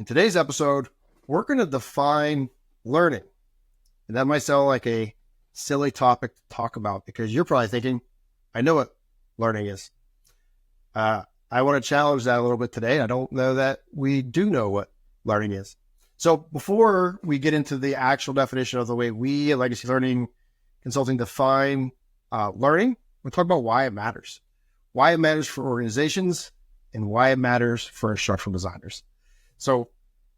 In today's episode, we're going to define learning. And that might sound like a silly topic to talk about because you're probably thinking, I know what learning is. I want to challenge that a little bit today. I don't know that we do know what learning is. So before we get into the actual definition of the way we at Legacy Learning Consulting define learning, we'll talk about why it matters. Why it matters for organizations and why it matters for instructional designers. So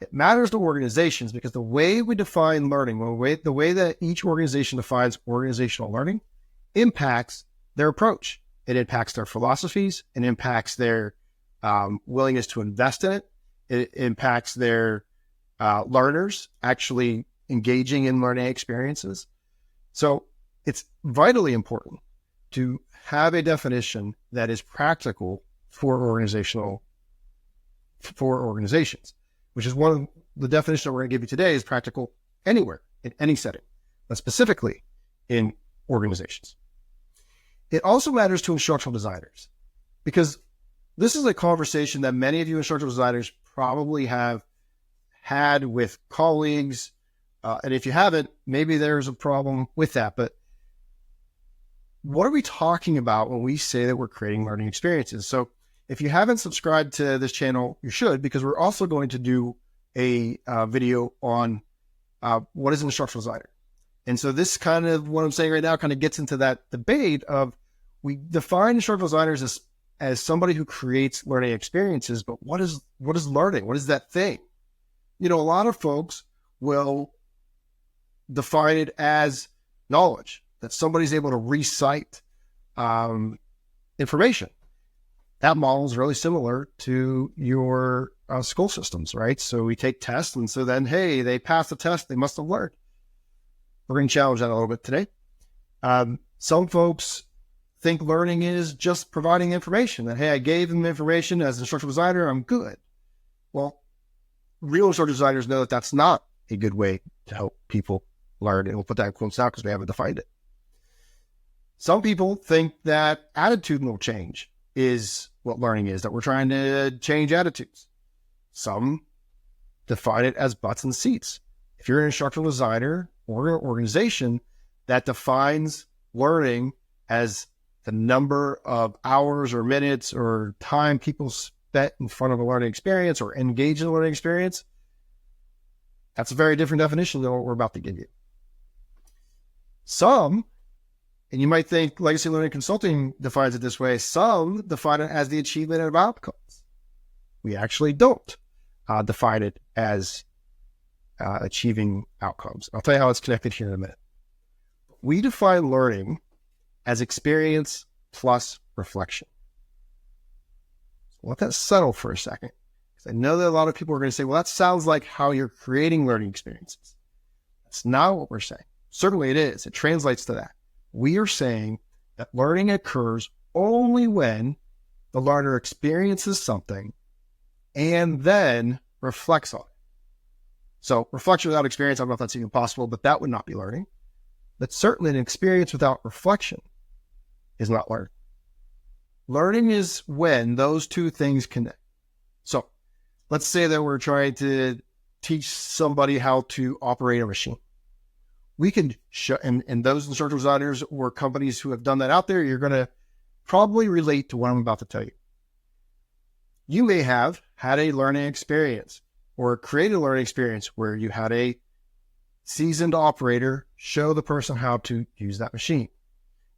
it matters to organizations because the way we define learning, the way that each organization defines organizational learning impacts their approach. It impacts their philosophies. It impacts their willingness to invest in it. It impacts their learners actually engaging in learning experiences. So it's vitally important to have a definition that is practical for organizations, which is one of the definitions that we're going to give you today is practical anywhere, in any setting, but specifically in organizations. It also matters to instructional designers because this is a conversation that many of you instructional designers probably have had with colleagues. And if you haven't, maybe there's a problem with that. But what are we talking about when we say that we're creating learning experiences? So if you haven't subscribed to this channel, you should, because we're also going to do a video on what is an instructional designer. And so this kind of what I'm saying right now kind of gets into that debate of we define instructional designers as somebody who creates learning experiences, but what is learning? What is that thing? You know, a lot of folks will define it as knowledge, that somebody's able to recite information. That model is really similar to your school systems, right? So we take tests, and so then, hey, they passed the test, they must have learned. We're going to challenge that a little bit today. Some folks think learning is just providing information, that, hey, I gave them information as an instructional designer, I'm good. Well, real instructional designers know that that's not a good way to help people learn, and we'll put that in quotes out because we haven't defined it. Some people think that attitudinal change is what learning is, that we're trying to change attitudes. Some define it as butts and seats. If you're an instructional designer or an organization that defines learning as the number of hours or minutes or time people spent in front of a learning experience or engage in a learning experience, that's a very different definition than what we're about to give you. Some, and you might think Legacy Learning Consulting defines it this way, some define it as the achievement of outcomes. We actually don't define it as achieving outcomes. I'll tell you how it's connected here in a minute. We define learning as experience plus reflection. So let that settle for a second, because I know that a lot of people are going to say, well, that sounds like how you're creating learning experiences. That's not what we're saying. Certainly it is. It translates to that. We are saying that learning occurs only when the learner experiences something and then reflects on it. So reflection without experience, I don't know if that's even possible, but that would not be learning. But certainly an experience without reflection is not learning. Learning is when those two things connect. So let's say that we're trying to teach somebody how to operate a machine. We can show, and those instructional designers or companies who have done that out there, you're going to probably relate to what I'm about to tell you. You may have had a learning experience or created a learning experience where you had a seasoned operator show the person how to use that machine.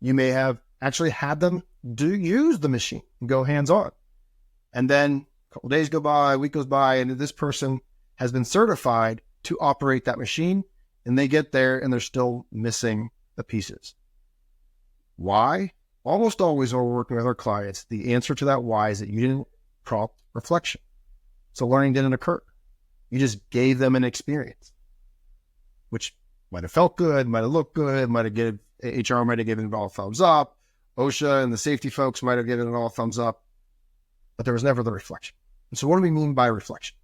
You may have actually had them use the machine and go hands-on. And then a couple days go by, a week goes by, and this person has been certified to operate that machine, and they get there and they're still missing the pieces. Why? Almost always when we're working with our clients, the answer to that why is that you didn't prompt reflection. So learning didn't occur. You just gave them an experience, which might have felt good, might have looked good, might have given HR might have given it all thumbs up. OSHA and the safety folks might have given it all thumbs up, but there was never the reflection. And so what do we mean by reflection?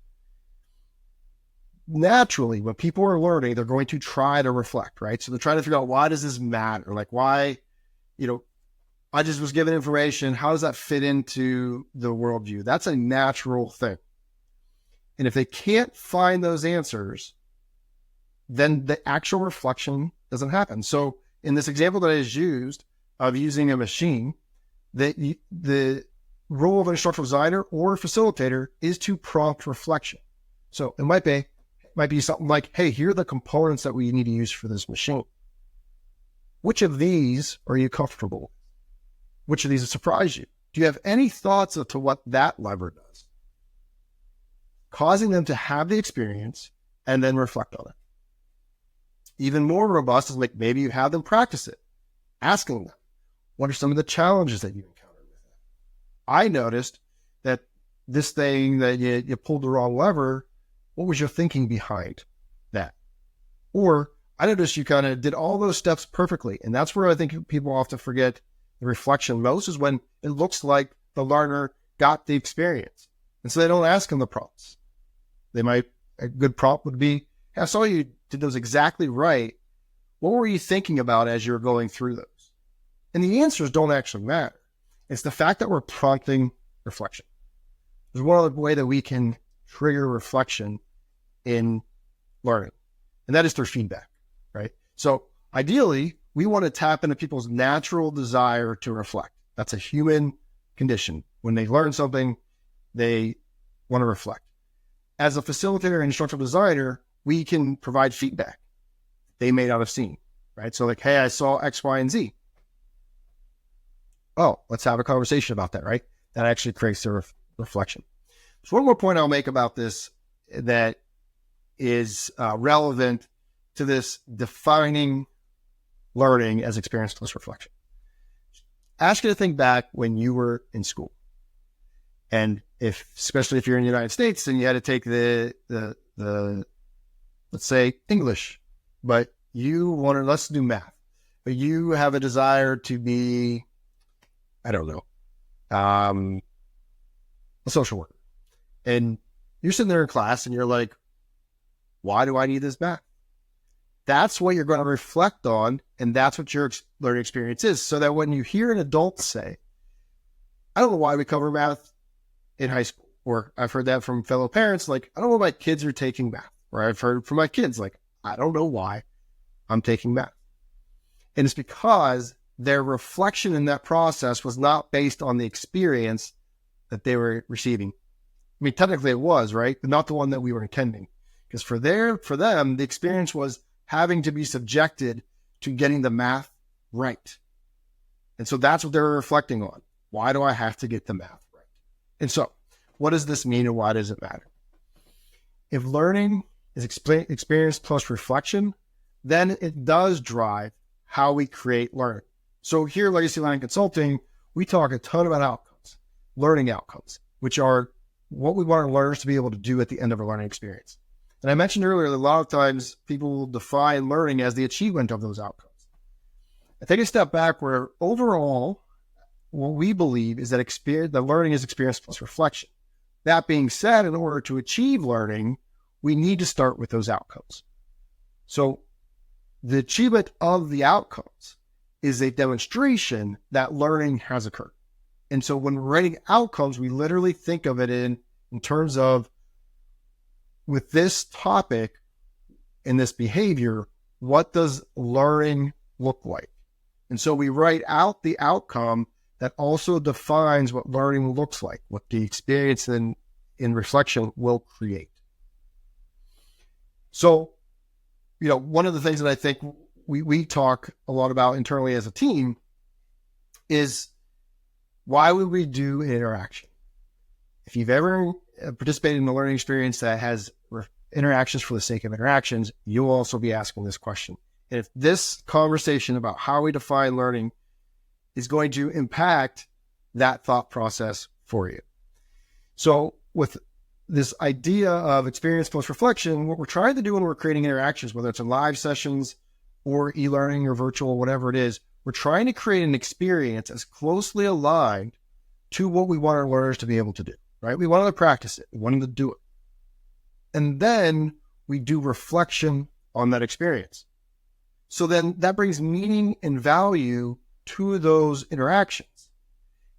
Naturally, when people are learning, they're going to try to reflect, right? So they're trying to figure out, why does this matter? Like, why, I just was given information. How does that fit into the worldview? That's a natural thing. And if they can't find those answers, then the actual reflection doesn't happen. So in this example that I just used of using a machine, the role of an instructional designer or facilitator is to prompt reflection. So it might be something like, hey, here are the components that we need to use for this machine. Which of these are you comfortable with? Which of these surprise you? Do you have any thoughts as to what that lever does? Causing them to have the experience and then reflect on it. Even more robust is like maybe you have them practice it, asking them, what are some of the challenges that you encountered with it? I noticed that this thing that you pulled the wrong lever, what was your thinking behind that? Or I noticed you kind of did all those steps perfectly. And that's where I think people often forget the reflection most, is when it looks like the learner got the experience. And so they don't ask them the prompts. A good prompt would be, hey, I saw you did those exactly right. What were you thinking about as you were going through those? And the answers don't actually matter. It's the fact that we're prompting reflection. There's one other way that we can trigger reflection in learning, and that is through feedback, right? So ideally, we want to tap into people's natural desire to reflect. That's a human condition. When they learn something, they want to reflect. As a facilitator and instructional designer, we can provide feedback they may not have seen, right? So like, hey, I saw X, Y, and Z. Oh, let's have a conversation about that, right? That actually creates a reflection. So one more point I'll make about this that is relevant to this defining learning as experience plus reflection. Ask you to think back when you were in school. And especially if you're in the United States and you had to take the let's say English, but let's do math, but you have a desire to be, I don't know, a social worker. And you're sitting there in class and you're like, why do I need this math? That's what you're going to reflect on. And that's what your learning experience is. So that when you hear an adult say, I don't know why we cover math in high school, or I've heard that from fellow parents, like, I don't know why my kids are taking math, or I've heard from my kids, like, I don't know why I'm taking math. And it's because their reflection in that process was not based on the experience that they were receiving. I mean, technically it was, right? But not the one that we were intending. Because for them, the experience was having to be subjected to getting the math right. And so that's what they were reflecting on. Why do I have to get the math right? And so what does this mean and why does it matter? If learning is experience plus reflection, then it does drive how we create learning. So here at Legacy Learning Consulting, we talk a ton about outcomes, learning outcomes, which are what we want our learners to be able to do at the end of a learning experience. And I mentioned earlier that a lot of times people will define learning as the achievement of those outcomes. I take a step back where overall, what we believe is that the learning is experience plus reflection. That being said, in order to achieve learning, we need to start with those outcomes. So the achievement of the outcomes is a demonstration that learning has occurred. And so when we're writing outcomes, we literally think of it in terms of, with this topic and this behavior, what does learning look like? And so we write out the outcome that also defines what learning looks like, what the experience in reflection will create. So, one of the things that I think we talk a lot about internally as a team is, why would we do an interaction? If you've ever participated in a learning experience that has interactions for the sake of interactions, you'll also be asking this question. And if this conversation about how we define learning is going to impact that thought process for you. So with this idea of experience plus reflection, what we're trying to do when we're creating interactions, whether it's in live sessions or e-learning or virtual, whatever it is, we're trying to create an experience as closely aligned to what we want our learners to be able to do, right? We want them to practice it. We want them to do it. And then we do reflection on that experience. So then that brings meaning and value to those interactions.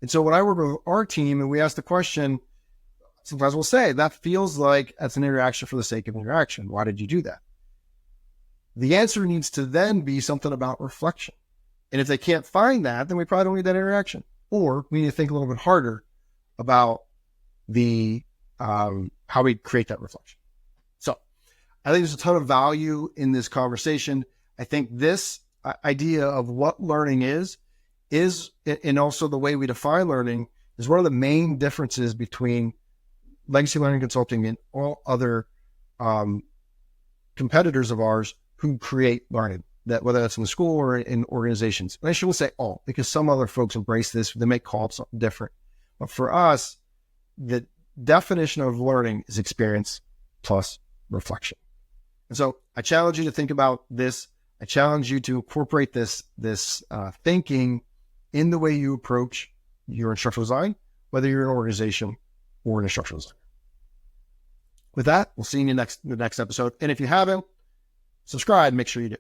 And so when I work with our team and we ask the question, sometimes we'll say that feels like that's an interaction for the sake of interaction. Why did you do that? The answer needs to then be something about reflection. And if they can't find that, then we probably don't need that interaction. Or we need to think a little bit harder about the how we create that reflection. So I think there's a ton of value in this conversation. I think this idea of what learning is, and also the way we define learning, is one of the main differences between legacy learning consulting and all other competitors of ours who create learning, that whether that's in the school or in organizations. And I shouldn't say all, because some other folks embrace this. They may call it something different. But for us, the definition of learning is experience plus reflection. And so I challenge you to think about this. I challenge you to incorporate this thinking in the way you approach your instructional design, whether you're an organization or an instructional designer. With that, we'll see you in the next episode. And if you haven't, subscribe, make sure you do.